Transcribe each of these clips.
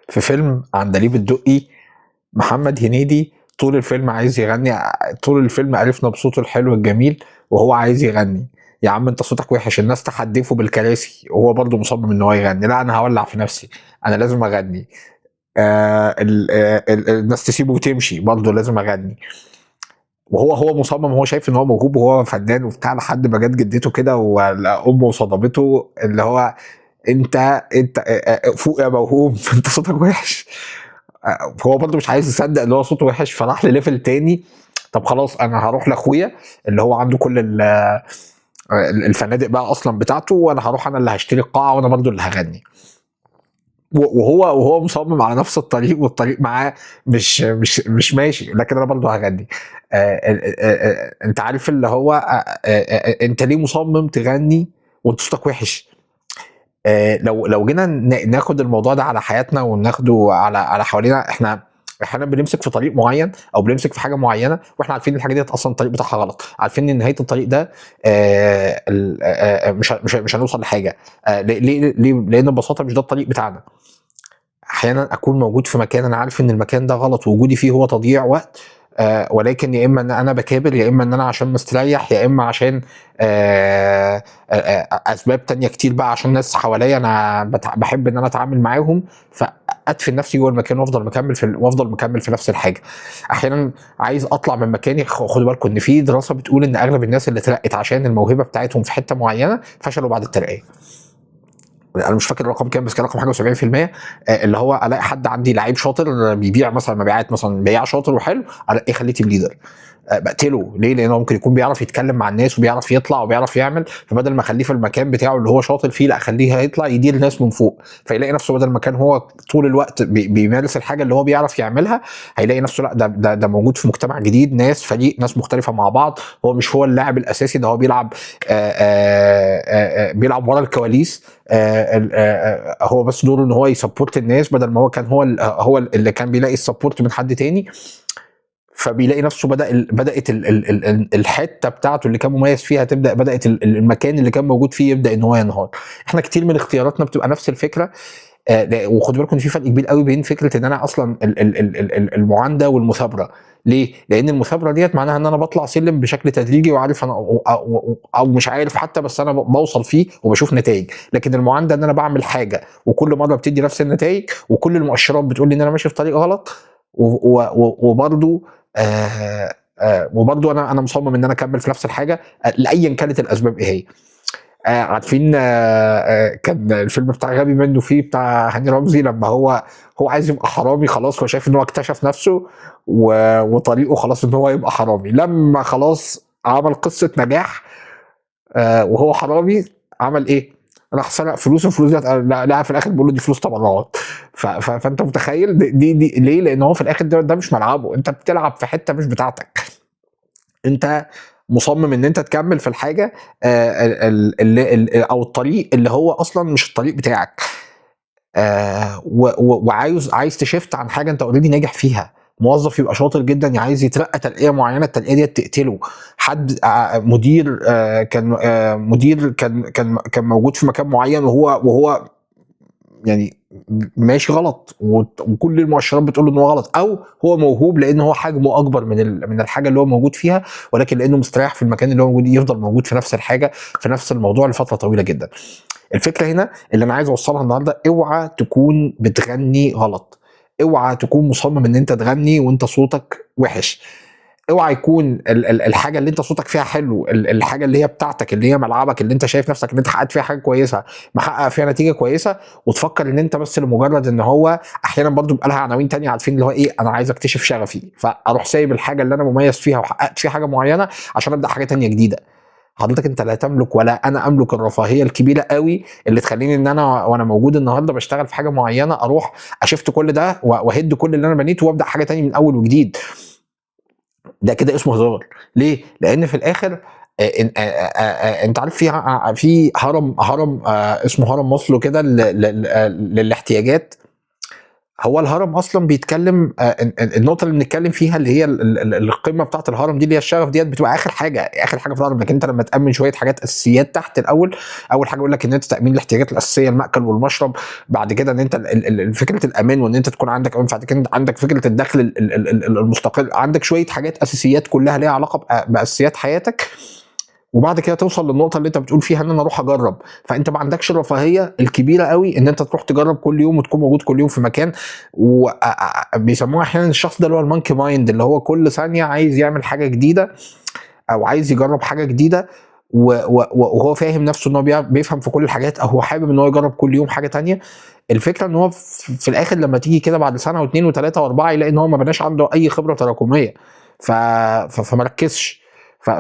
في فيلم عندليب الدقي، محمد هنيدي طول الفيلم عايز يغني، طول الفيلم عرفنا بصوته الحلو الجميل وهو عايز يغني. يا عم انت صوتك وحش، الناس تحدفه بالكراسي وهو برضه مصمم ان هو يغني. لا انا هولع في نفسي، انا لازم اغني. الناس تسيبه وتمشي برضه لازم اغني. وهو مصمم، هو شايف ان هو موهوب وهو فنان وبتاع، لحد ما جت جدته كده وامه صدمته، اللي هو انت فوق يا موهوب انت صوتك وحش. هو برضه مش عايز يصدق ان هو صوته وحش، فراح لليفل تاني. طب خلاص انا هروح لاخويا اللي هو عنده كل الفنادق بقى اصلا بتاعته، وانا هروح انا اللي هشتري القاعه وانا برضه اللي هغني. وهو مصمم على نفس الطريق، والطريق معاه مش ماشي، لكن انا برضه هغني. انت عارف اللي هو انت ليه مصمم تغني وانت صوتك وحش؟ لو جينا ناخد الموضوع ده على حياتنا وناخده على حوالينا، احنا احيانا بنمسك في طريق معين او بنمسك في حاجه معينه واحنا عارفين الحاجه دي اصلا الطريق بتاعها غلط، عارفين ان نهايه الطريق ده مش هنوصل لحاجه. ليه؟ لان ببساطه مش ده الطريق بتاعنا. احيانا اكون موجود في مكان انا عارف ان المكان ده غلط ووجودي فيه هو تضييع وقت، ولكن يا اما ان انا بكابر، يا اما ان انا عشان مستريح، يا اما عشان اسباب تانية كتير بقى، عشان ناس حواليا انا بحب ان انا اتعامل معاهم، فادفن نفسي جوه المكان وافضل مكمل في نفس الحاجه. احيانا عايز اطلع من مكاني. خدوا بالكم ان في دراسه بتقول ان اغلب الناس اللي اترقت عشان الموهبه بتاعتهم في حته معينه فشلوا بعد الترقيه. انا مش فاكر الرقم كام، بس كان رقم حاجه و70%. اللي هو الاقي حد عندي لعيب شاطر بيبيع مثلا مبيعات، مثلا بياع شاطر وحلو، الاقيه خليه تيم ليدر. بقتله ليه؟ لانه ممكن يكون بيعرف يتكلم مع الناس وبيعرف يطلع وبيعرف يعمل، فبدل ما اخليه في المكان بتاعه اللي هو شاطر فيه، لا اخليه يطلع يدير ناس من فوق، فيلاقي نفسه بدل ما كان هو طول الوقت بيمارس الحاجه اللي هو بيعرف يعملها، هيلاقي نفسه لا ده موجود في مجتمع جديد، ناس فريق، ناس مختلفه مع بعض. هو مش هو اللاعب الاساسي، ده هو بيلعب بيلعب ورا الكواليس. هو بس دوره ان هو يسبورت الناس، بدل ما هو كان هو اللي كان بيلاقي السبورت من حد تاني. فبيلاقي نفسه بدات الحته بتاعته اللي كان مميز فيها تبدا، بدات المكان اللي كان موجود فيه يبدا ان هو ينهار. احنا كتير من اختياراتنا بتبقى نفس الفكره. وخدوا بالكم ان في فرق كبير قوي بين فكره ان انا اصلا المعانده والمثابره. ليه؟ لان المثابره ديت معناها ان انا بطلع سلم بشكل تدريجي وعارف انا او مش عارف حتى، بس انا بوصل فيه وبشوف نتائج. لكن المعانده ان انا بعمل حاجه وكل مره بتدي نفس النتائج، وكل المؤشرات بتقول لي ان انا ماشي في طريق غلط، وبرضه وبرضه انا مصمم ان انا اكمل في نفس الحاجه لايا كانت الاسباب ايه هي. عارفين كان الفيلم بتاع غبي منه فيه بتاع هاني رمزي، لما هو عايز يبقى حرامي، خلاص هو شايف ان هو اكتشف نفسه وطريقه خلاص ان هو يبقى حرامي. لما خلاص عمل قصة نجاح وهو حرامي، عمل ايه؟ راح سرق فلوس، الفلوس دي لا في الاخر بيقول له دي فلوس تبرعات. فانت متخيل دي ليه؟ لان هو في الاخر ده مش ملعبه، انت بتلعب في حته مش بتاعتك. انت مصمم ان انت تكمل في الحاجه او الطريق اللي هو اصلا مش الطريق بتاعك. وعايز تشفت عن حاجه انت اوريدي ناجح فيها. موظف يبقى شاطر جدا عايز يترقى ترقيه معينه، الترقيه دي تقتله. حد مدير كان مدير كان موجود في مكان معين، وهو يعني ماشي غلط، وكل المؤشرات بتقول له ان هو غلط، او هو موهوب لان هو حجمه اكبر من الحاجه اللي هو موجود فيها، ولكن لانه مستريح في المكان اللي هو موجود يفضل موجود في نفس الحاجه، في نفس الموضوع لفتره طويله جدا. الفكره هنا اللي انا عايز اوصلها النهارده، اوعى تكون بتغني غلط، اوعى تكون مصمم ان انت تغني وانت صوتك وحش، اوعى يكون الحاجه اللي انت صوتك فيها حلو، الحاجه اللي هي بتاعتك، اللي هي ملعبك، اللي انت شايف نفسك ان انت حققت فيها حاجه كويسه، محقق فيها نتيجه كويسه، وتفكر ان انت بس لمجرد ان هو احيانا برضو بيبقى لها عناوين تانية، عارفين اللي هو ايه، انا عايز اكتشف شغفي فاروح سايب الحاجه اللي انا مميز فيها وحققت فيها حاجه معينه عشان ابدا حاجه تانية جديده. حضرتك انت لا تملك ولا انا املك الرفاهيه الكبيره قوي اللي تخليني ان انا وانا موجود النهارده بشتغل في حاجه معينه اروح اشفت كل ده واهد كل اللي انا بنيته وابدا حاجه تانية من اول وجديد. ده كده اسمه هزار. ليه؟ لان في الاخر انت عارف في هرم اسمه هرم ماسلو كده للاحتياجات. هو الهرم اصلا بيتكلم النقطه اللي بنتكلم فيها اللي هي القمه بتاعه الهرم دي اللي هي الشغف ديت بتبقى اخر حاجه، اخر حاجه في الهرم. لكن انت لما تامن شويه حاجات اساسيات تحت الاول، اول حاجه يقول لك ان انت تامين الاحتياجات الاساسيه، المأكل والمشرب. بعد كده ان انت فكره الامان وان انت تكون عندك امان. بعد كده عندك فكره الدخل المستقل. عندك شويه حاجات اساسيات كلها ليها علاقه باساسيات حياتك. وبعد كده توصل للنقطه اللي انت بتقول فيها ان انا اروح اجرب. فانت ما عندكش الرفاهيه الكبيره قوي ان انت تروح تجرب كل يوم وتكون موجود كل يوم في مكان. وبيسموها احيانا الشخص ده اللي هو المونكي مايند، اللي هو كل ثانيه عايز يعمل حاجه جديده او عايز يجرب حاجه جديده. وهو فاهم نفسه ان هو بيفهم في كل الحاجات، او هو حابب ان هو يجرب كل يوم حاجه تانية. الفكره ان هو في الاخر لما تيجي كده بعد سنه واثنين وثلاثه واربعه يلاقي ان هو ما بناش عنده اي خبره تراكميه. فما ركزش.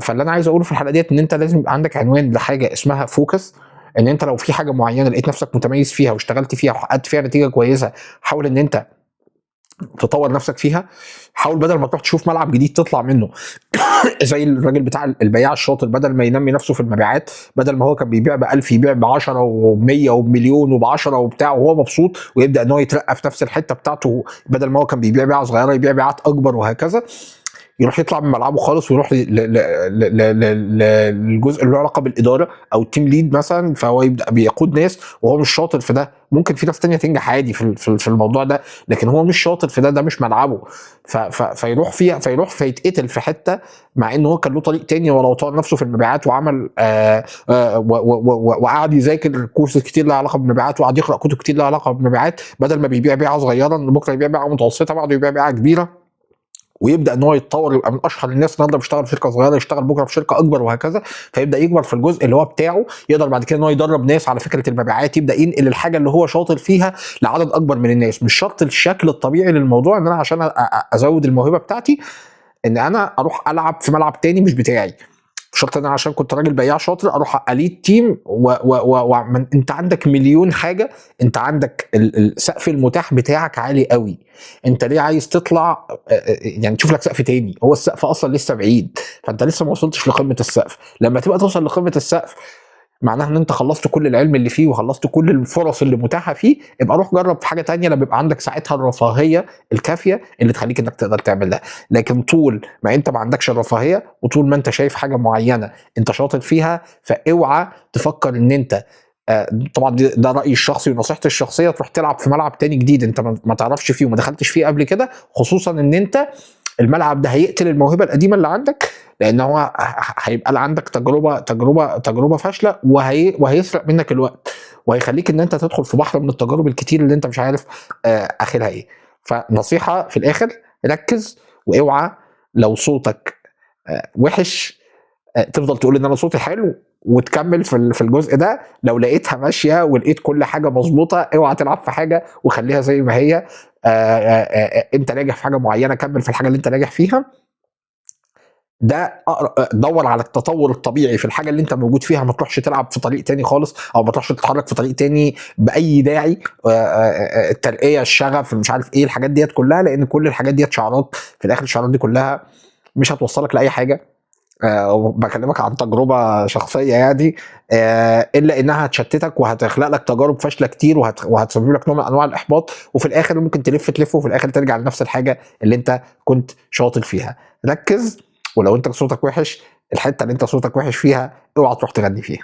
فاللي انا عايز اقوله في الحلقه ديت ان انت لازم يبقى عندك عنوان لحاجه اسمها فوكس. ان انت لو في حاجه معينه لقيت نفسك متميز فيها واشتغلت فيها وحققت فيها نتيجه كويسه، حاول ان انت تطور نفسك فيها. حاول بدل ما تروح تشوف ملعب جديد تطلع منه زي الراجل بتاع البياع الشاطر، بدل ما ينمي نفسه في المبيعات، بدل ما هو كان بيبيع ب1000 يبيع ب10 و100 وبمليون وب10 وبتاع وهو مبسوط، ويبدا ان هو يترقى في نفس الحته بتاعته. بدل ما هو كان بيبيع بيعه صغيره يبيع بيعات اكبر وهكذا. يروح يطلع من ملعبه خالص ويروح للجزء اللي له علاقه بالاداره او التيم ليد مثلا. فهو يبدا بيقود ناس وهو مش شاطر في ده. ممكن في ناس تانية تنجح عادي في الموضوع ده، لكن هو مش شاطر في ده مش ملعبه. فيروح فيها، فيتقتل في حته، مع ان هو كان له طريق تاني. ولو طور نفسه في المبيعات وعمل وقعد يذاكر كورسات كتير لها علاقه بالمبيعات، وقعد يقرا كتب كتير لها علاقه بالمبيعات، بدل ما بيبيع بيعه صغيره بكره يبيع بيعه متوسطه، بعده يبيع بيعه كبيره، ويبدا ان هو يتطور يبقى من اشهر الناس. النهارده بيشتغل في شركه صغيره يشتغل بكره في شركه اكبر وهكذا. فيبدا يكبر في الجزء اللي هو بتاعه، يقدر بعد كده ان هو يدرب ناس على فكره المبيعات، يبدا ينقل الحاجه اللي هو شاطر فيها لعدد اكبر من الناس. مش شرط الشكل الطبيعي للموضوع ان انا عشان ازود الموهبه بتاعتي ان انا اروح العب في ملعب تاني مش بتاعي. مش شرط ان انا عشان كنت راجل بياع شاطر اروح اليد تيم انت عندك مليون حاجه. انت عندك السقف المتاح بتاعك عالي قوي. انت ليه عايز تطلع يعني تشوف لك سقف تاني؟ هو السقف اصلا لسه بعيد، فانت لسه ما وصلتش لقمه السقف. لما تبقى توصل لقمه السقف معناها ان انت خلصت كل العلم اللي فيه وخلصت كل الفرص اللي متاحه فيه. ابقى روح جرب في حاجه تانية لما يبقى عندك ساعتها الرفاهيه الكافيه اللي تخليك انك تقدر تعمل ده. لكن طول ما انت ما عندكش الرفاهيه وطول ما انت شايف حاجه معينه انت شاطر فيها، فاوعى تفكر ان انت طبعا ده رايي الشخصي ونصيحتي الشخصيه تروح تلعب في ملعب تاني جديد انت ما تعرفش فيه وما دخلتش فيه قبل كده. خصوصا ان انت الملعب ده هيقتل الموهبه القديمه اللي عندك، لان هو هيبقى عندك تجربه فاشله، وهيسرق منك الوقت، وهيخليك ان انت تدخل في بحر من التجارب الكتير اللي انت مش عارف اخرها ايه. فنصيحه في الاخر، ركز واوعى لو صوتك وحش تفضل تقول ان انا صوتي حلو وتكمل في الجزء ده. لو لقيتها ماشيه ولقيت كل حاجه مظبوطه اوعى تلعب في حاجه وخليها زي ما هي. انت ناجح في حاجه معينه كمل في الحاجه اللي انت ناجح فيها. ده دور على التطور الطبيعي في الحاجه اللي انت موجود فيها. ما تروحش تلعب في طريق تاني خالص، او ما تروحش تتحرك في طريق تاني باي داعي. الترقيه، الشغف، مش عارف ايه الحاجات ديت كلها، لان كل الحاجات ديت شعارات في الاخر. الشعارات دي كلها مش هتوصلك لاي حاجه. بكلمك عن تجربه شخصيه يعني. الا انها هتشتتك وهتخلق لك تجارب فاشله كتير وهتسبب لك نوع من انواع الاحباط. وفي الاخر ممكن تلف وفي الاخر ترجع لنفس الحاجه اللي انت كنت شاطر فيها. ركز. ولو انت صوتك وحش، الحته اللي انت صوتك وحش فيها اوعى تروح تغني فيها.